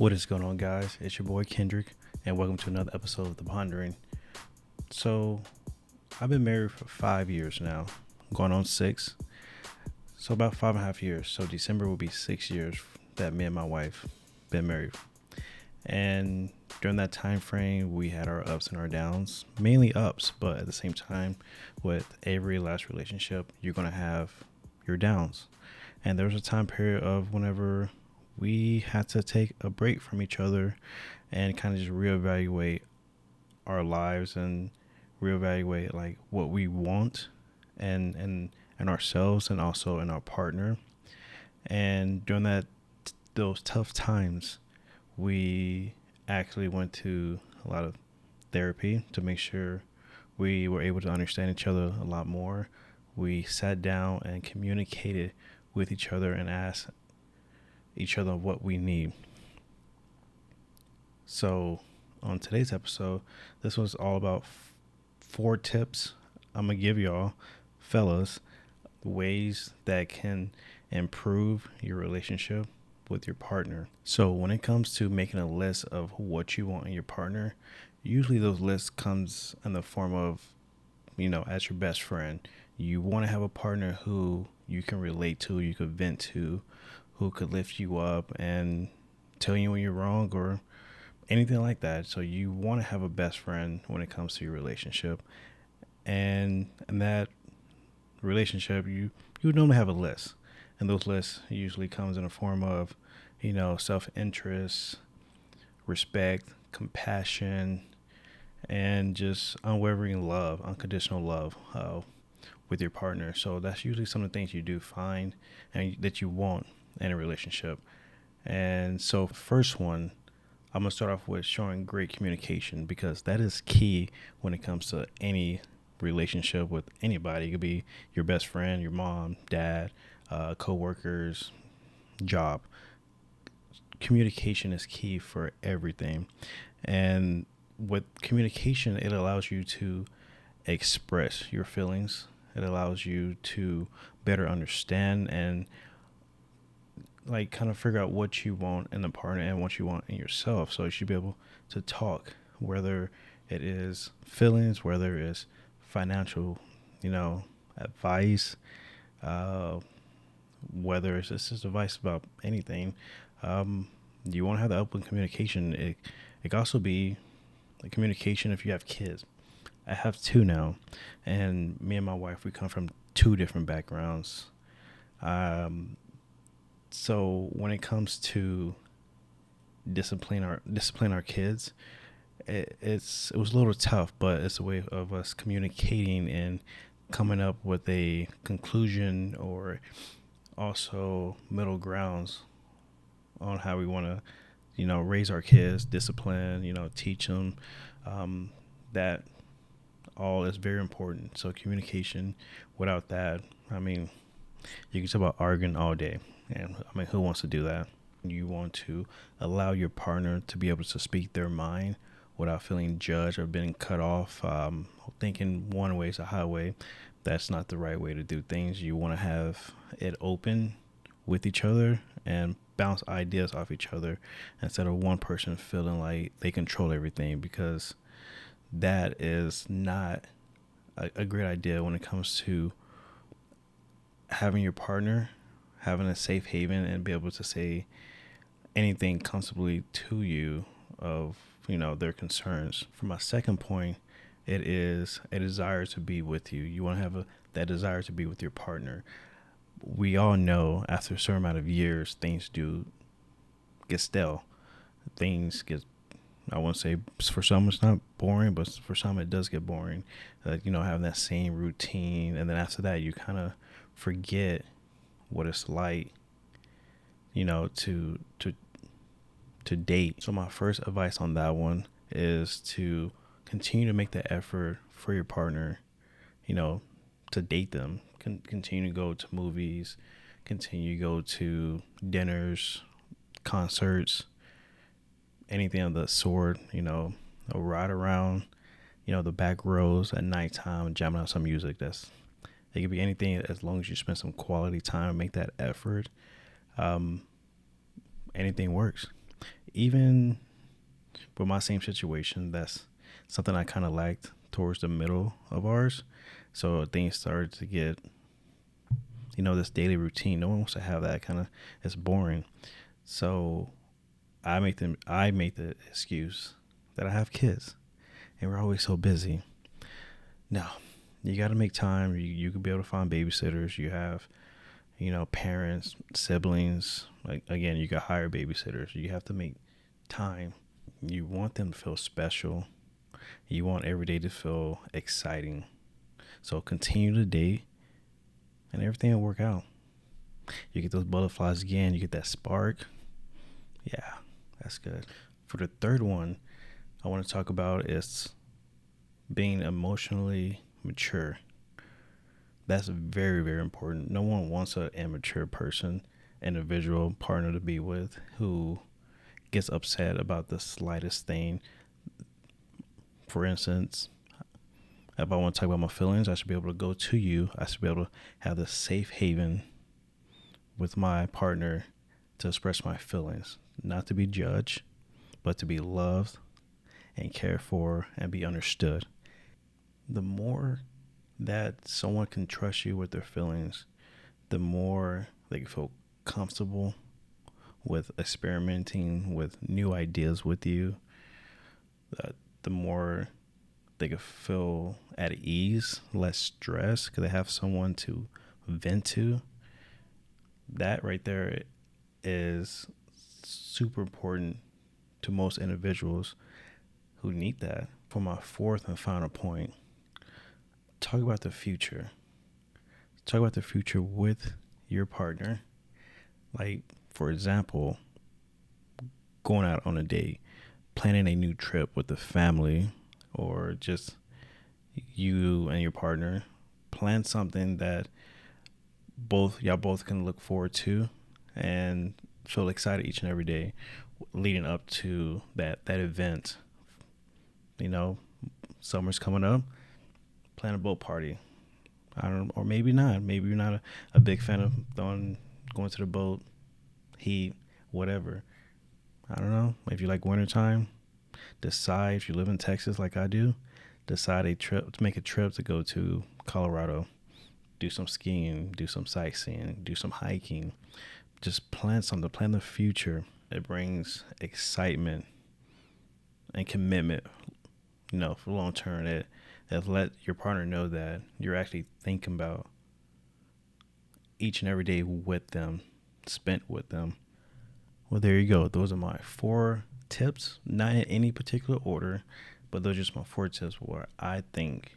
What is going on, guys? It's your boy Kendrick, and welcome to another episode of The Pondering. So, I've been married for 5 years now, going on 6. So, about 5.5 years. So, December will be 6 years that me and my wife been married. And during that time frame, we had our ups and our downs, mainly ups, but at the same time, with every last relationship, you're going to have your downs. And there was a time period of whenever we had to take a break from each other and kind of just reevaluate our lives and reevaluate like what we want and ourselves and also in our partner. And during those tough times, we actually went to a lot of therapy to make sure we were able to understand each other a lot more. We sat down and communicated with each other and asked each other what we need. So, on today's episode, this was all about 4 tips I'm gonna give y'all, fellas, ways that can improve your relationship with your partner. So, when it comes to making a list of what you want in your partner, usually those lists comes in the form of, as your best friend. You want to have a partner who you can relate to, you could vent to, who could lift you up and tell you when you're wrong or anything like that. So you want to have a best friend when it comes to your relationship. And in that relationship, you would normally have a list. And those lists usually comes in a form of, self-interest, respect, compassion, and just unwavering love, unconditional love with your partner. So that's usually some of the things you do find and that you want in a relationship. And so, first one, I'm going to start off with showing great communication because that is key when it comes to any relationship with anybody. It could be your best friend, your mom, dad, co-workers, job. Communication is key for everything. And with communication, it allows you to express your feelings. It allows you to better understand and like kind of figure out what you want in the partner and what you want in yourself. So you should be able to talk, whether it is feelings, whether it's financial, advice, uh, whether it's just advice about anything. You want to have the open communication. It can also be a communication if you have kids. I have 2 now, and me and my wife, we come from 2 different backgrounds. So when it comes to discipline our kids, it was a little tough, but it's a way of us communicating and coming up with a conclusion or also middle grounds on how we want to, raise our kids, discipline, teach them. That all is very important. So communication, without that, you can talk about arguing all day. And who wants to do that? You want to allow your partner to be able to speak their mind without feeling judged or being cut off. Thinking one way is a highway. That's not the right way to do things. You want to have it open with each other and bounce ideas off each other instead of one person feeling like they control everything, because that is not a great idea when it comes to having your partner having a safe haven and be able to say anything comfortably to you of, their concerns. For my second point, it is a desire to be with you. You want to have that desire to be with your partner. We all know after a certain amount of years, things do get stale. Things get, I won't say for some it's not boring, but for some it does get boring. Having that same routine. And then after that, you kind of forget what it's like, to date. So my first advice on that one is to continue to make the effort for your partner, to date them. Continue to go to movies, continue to go to dinners, concerts, anything of the sort, a ride around, the back rows at nighttime, jamming out some music. It could be anything as long as you spend some quality time, make that effort. Anything works. even with my same situation, that's something I kind of liked towards the middle of ours. So things started to get, this daily routine. No one wants to have that kind of, it's boring. So I make the excuse that I have kids and we're always so busy. No, you got to make time. You could be able to find babysitters. You have, parents, siblings. Like, again, you got hire babysitters. You have to make time. You want them to feel special. You want every day to feel exciting. So continue to date and everything will work out. You get those butterflies again. You get that spark. Yeah, that's good. For the third one, I want to talk about is being emotionally mature. That's very, very important. No one wants an immature person, individual partner to be with who gets upset about the slightest thing. For instance, if I want to talk about my feelings, I should be able to go to you. I should be able to have the safe haven with my partner to express my feelings, not to be judged, but to be loved and cared for and be understood. The more that someone can trust you with their feelings, the more they can feel comfortable with experimenting with new ideas with you, the more they can feel at ease, less stress, because they have someone to vent to. That right there is super important to most individuals who need that. For my fourth and final point, talk about the future. Talk about the future with your partner. Like, for example, going out on a date, planning a new trip with the family, or just you and your partner. Plan something that y'all both can look forward to and feel excited each and every day leading up to that event. Summer's coming up. Plan a boat party. I don't know, or maybe not. Maybe you're not a big fan of going to the boat, heat, whatever. I don't know. If you like wintertime, decide, if you live in Texas like I do, decide to make a trip to go to Colorado, do some skiing, do some sightseeing, do some hiking. Just plan something, plan the future. It brings excitement and commitment, for long term. It let your partner know that you're actually thinking about each and every day with them, spent with them. Well, there you go. Those are my 4 tips, not in any particular order, but those are just my 4 tips where I think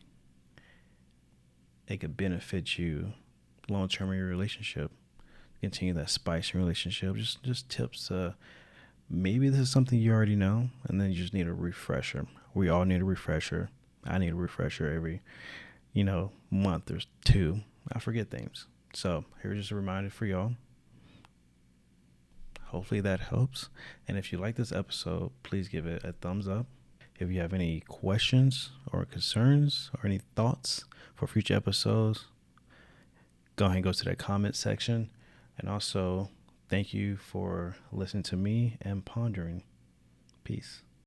it could benefit you long term in your relationship. Continue that spice in your relationship. Just tips. Maybe this is something you already know, and then you just need a refresher. We all need a refresher. I need a refresher every, month or 2. I forget things. So here's just a reminder for y'all. Hopefully that helps. And if you like this episode, please give it a thumbs up. If you have any questions or concerns or any thoughts for future episodes, go ahead and go to that comment section. And also, thank you for listening to me and pondering. Peace.